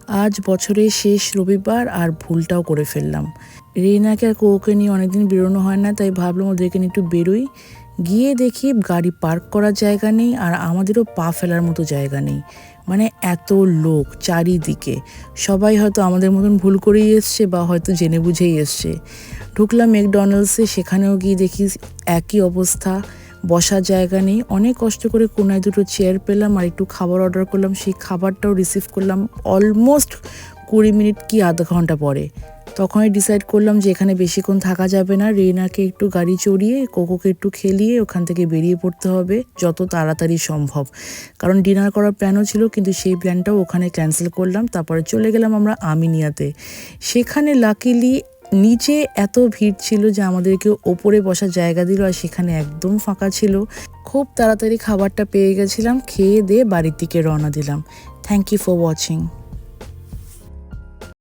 আজ বছরের শেষ রবিবার আর ভুলটাও করে ফেললাম। রিনাকে আর কোকে নিয়ে অনেকদিন বেরোনো হয় না, তাই ভাবলাম ওদেরকে নিয়ে একটু বেরোই। গিয়ে দেখি গাড়ি পার্ক করার জায়গা নেই, আর আমাদেরও পা ফেলার মতো জায়গা নেই। মানে এত লোক চারিদিকে, সবাই হয়তো আমাদের মতন ভুল করেই এসছে বা হয়তো জেনে বুঝেই এসছে। ঢুকলাম ম্যাকডোনাল্ডসে, সেখানেও গিয়ে দেখি একই অবস্থা, বসার জায়গা নেই। অনেক কষ্ট করে কোনায় দুটো চেয়ার পেলাম আর একটু খাবার অর্ডার করলাম। সেই খাবারটাও রিসিভ করলাম অলমোস্ট 20 মিনিট কি আধা ঘন্টা পরে। তখনই ডিসাইড করলাম যে এখানে বেশিক্ষণ থাকা যাবে না। রিনাকে একটু গাড়ি চড়িয়ে, কোকোকে একটু খেলিয়ে ওখান থেকে বেরিয়ে পড়তে হবে যত তাড়াতাড়ি সম্ভব, কারণ ডিনার করার প্ল্যানও ছিল, কিন্তু সেই প্ল্যানটাও ওখানে ক্যান্সেল করলাম। তারপরে চলে গেলাম আমরা আমিনিয়াতে। সেখানে লাকিলি নিচে এত ভিড় ছিল যে আমাদেরকে ওপরে বসার জায়গা দিল, আর সেখানে একদম ফাঁকা ছিল। খুব তাড়াতাড়ি খাবারটা পেয়ে গেছিলাম, খেয়ে দিয়ে বাড়ির দিকে রওনা দিলাম। Thank you for watching.